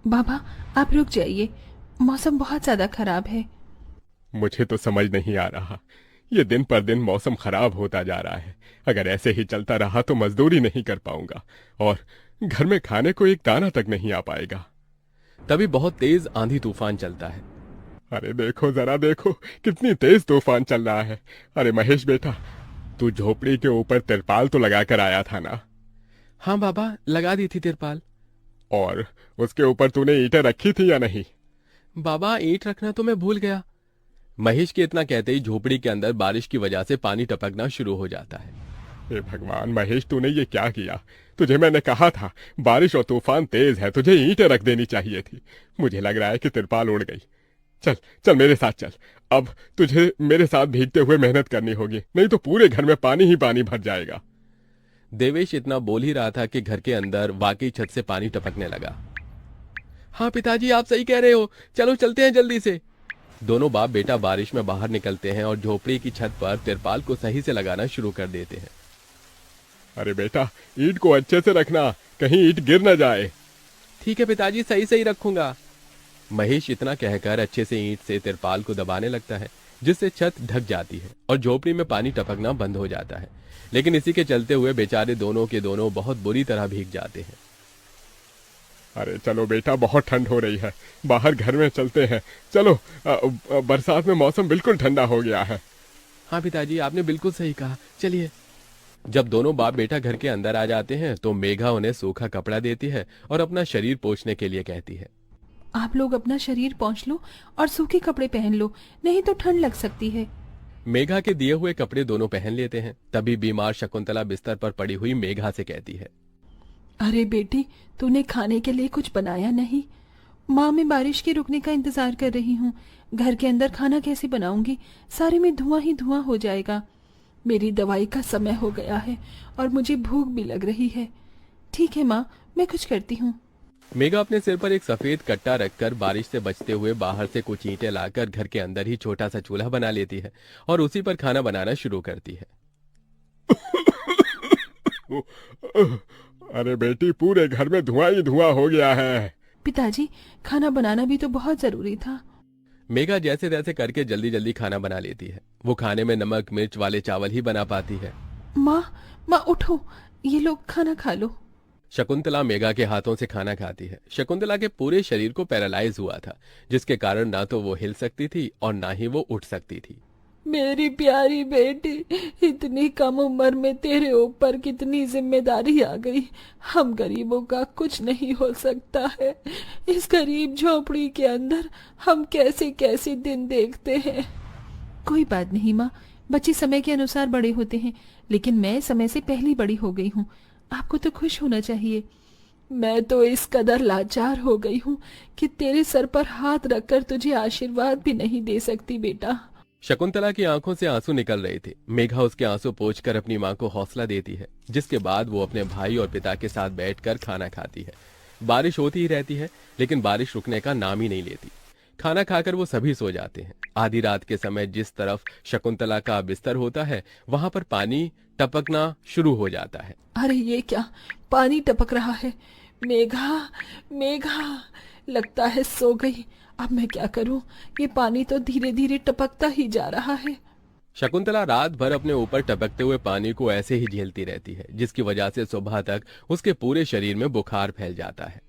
बाबा, आप रुक जाइए, मौसम बहुत ज्यादा खराब है। मुझे तो समझ नहीं आ रहा। ये दिन पर दिन मौसम खराब होता जा रहा है। अगर ऐसे ही चलता रहा तो मजदूरी नहीं कर पाऊंगा और घर में खाने को एक दाना तक नहीं आ पाएगा। तभी बहुत तेज आंधी तूफान चलता है। अरे देखो जरा देखो, कितनी तेज तूफान चल रहा है। अरे महेश बेटा, तू झोपड़ी के ऊपर तिरपाल तो लगा कर आया था ना? हाँ बाबा, लगा दी थी तिरपाल। और उसके ऊपर तूने ईंटें रखी थी या नहीं? बाबा, ईंट रखना तो मैं भूल गया। महेश के इतना कहते ही झोपड़ी के अंदर बारिश की वजह से पानी टपकना शुरू हो जाता है। हे भगवान महेश, तूने ये क्या किया? तुझे मैंने कहा था बारिश और तूफान तेज है, तुझे ईंटें रख देनी चाहिए थी। मुझे लग रहा है कि तिरपाल उड़ गई। चल चल मेरे साथ चल। अब तुझे मेरे साथ भीगते हुए मेहनत करनी होगी, नहीं तो पूरे घर में पानी ही पानी भर जाएगा। देवेश इतना बोल ही रहा था कि घर के अंदर वाकई छत से पानी टपकने लगा। हाँ पिताजी, आप सही कह रहे हो, चलो चलते हैं जल्दी से। दोनों बाप बेटा बारिश में बाहर निकलते हैं और झोपड़ी की छत पर तिरपाल को सही से लगाना शुरू कर देते हैं। अरे बेटा, ईंट को अच्छे से रखना, कहीं ईंट गिर न जाए। ठीक है पिताजी, सही सही रखूंगा। महेश इतना कहकर अच्छे से ईंट से तिरपाल को दबाने लगता है, जिससे छत ढक जाती है और झोपड़ी में पानी टपकना बंद हो जाता है। लेकिन इसी के चलते हुए बेचारे दोनों के दोनों बहुत बुरी तरह भीग जाते हैं। अरे चलो बेटा, बहुत ठंड हो रही है, बाहर घर में चलते हैं। चलो, बरसात में मौसम बिल्कुल ठंडा हो गया है। हाँ पिताजी, आपने बिल्कुल सही कहा, चलिए। जब दोनों बाप बेटा घर के अंदर आ जाते हैं तो मेघा उन्हें सूखा कपड़ा देती है और अपना शरीर पोंछने के लिए कहती है। आप लोग अपना शरीर पोंछ लो और सूखे कपड़े पहन लो, नहीं तो ठंड लग सकती है। मेघा के दिए हुए कपड़े दोनों पहन लेते हैं। तभी बीमार शकुंतला बिस्तर पर पड़ी हुई मेघा से कहती है। अरे बेटी, तूने खाने के लिए कुछ बनाया नहीं? माँ, मैं बारिश के रुकने का इंतजार कर रही हूँ। घर के अंदर खाना कैसे बनाऊंगी? सारे में धुआं ही धुआं हो जाएगा। मेरी दवाई का समय हो गया है और मुझे भूख भी लग रही है। ठीक है माँ, मैं कुछ करती हूँ। मेघा अपने सिर पर एक सफेद कट्टा रखकर बारिश से बचते हुए बाहर से कुछ ईंटें लाकर घर के अंदर ही छोटा सा चूल्हा बना लेती है और उसी पर खाना बनाना शुरू करती है। अरे बेटी, पूरे घर में धुआं ही धुआं हो गया है। पिताजी, खाना बनाना भी तो बहुत जरूरी था। मेघा जैसे तैसे करके जल्दी जल्दी खाना बना लेती है। वो खाने में नमक मिर्च वाले चावल ही बना पाती है। माँ, माँ उठो, ये लोग खाना खा लो। शकुंतला मेघा के हाथों से खाना खाती है। शकुंतला के पूरे शरीर को पैरालाइज हुआ था, जिसके कारण ना तो वो हिल सकती थी और ना ही वो उठ सकती थी। मेरी प्यारी बेटी, इतनी कम उम्र में तेरे ऊपर कितनी जिम्मेदारी आ गई। हम गरीबों का कुछ नहीं हो सकता है। इस गरीब झोपड़ी के अंदर हम कैसे कैसे दिन देखते हैं। कोई बात नहीं माँ, बच्चे समय के अनुसार बड़े होते हैं, लेकिन मैं समय से पहले बड़ी हो गई हूँ। आपको तो खुश होना चाहिए। मैं तो इस कदर लाचार हो गई हूँ कि तेरे सर पर हाथ रखकर तुझे आशीर्वाद भी नहीं दे सकती बेटा। शकुंतला की आंखों से आंसू निकल रहे थे। मेघा उसके आंसू पोंछकर अपनी मां को हौसला देती है, जिसके बाद वो अपने भाई और पिता के साथ बैठकर खाना खाती है। बारिश होती ही रहती है, लेकिन बारिश रुकने का नाम ही नहीं लेती। खाना खाकर वो सभी सो जाते हैं। आधी रात के समय जिस तरफ शकुंतला का बिस्तर होता है, वहां पर पानी टपकना शुरू हो जाता है। अरे ये क्या, पानी टपक रहा है। मेघा, मेघा, लगता है सो गई। अब मैं क्या करूं? ये पानी तो धीरे धीरे टपकता ही जा रहा है। शकुंतला रात भर अपने ऊपर टपकते हुए पानी को ऐसे ही झेलती रहती है, जिसकी वजह से सुबह तक उसके पूरे शरीर में बुखार फैल जाता है।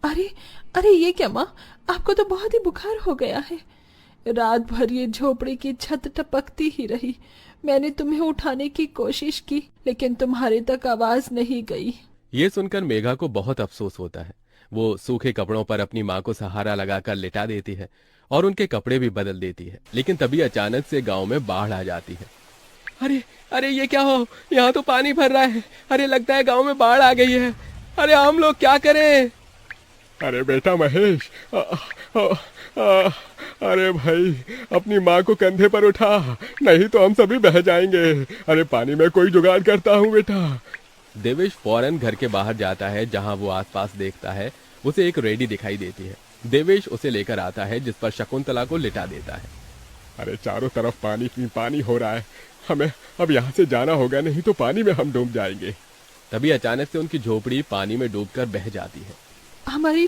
अरे, अरे ये क्या माँ, आपको तो बहुत ही बुखार हो गया है। रात भर ये झोपड़ी की छत टपकती ही रही। मैंने तुम्हें उठाने की कोशिश की, लेकिन तुम्हारे तक आवाज नहीं गई। ये सुनकर मेघा को बहुत अफसोस होता है। वो सूखे कपड़ों पर अपनी माँ को सहारा लगाकर लिटा देती है और उनके कपड़े भी बदल देती है। लेकिन तभी अचानक से गांव में बाढ़ आ जाती है। अरे अरे ये क्या हो, यहाँ तो पानी भर रहा है। अरे लगता है गांव में बाढ़ आ गई है। अरे हम लोग क्या करें? अरे बेटा महेश, अरे भाई, अपनी माँ को कंधे पर उठा, नहीं तो हम सभी बह जाएंगे। अरे पानी में कोई जुगाड़ करता हूँ बेटा। देवेश फौरन घर के बाहर जाता है। जहां वो आसपास देखता है, उसे एक रेडी दिखाई देती है। देवेश उसे लेकर आता है, जिस पर शकुंतला को लिटा देता है। अरे चारों तरफ पानी ही पानी हो रहा है, हमें अब यहाँ से जाना होगा, नहीं तो पानी में हम डूब जाएंगे। तभी अचानक से उनकी झोपड़ी पानी में डूबकर बह जाती है। हमारी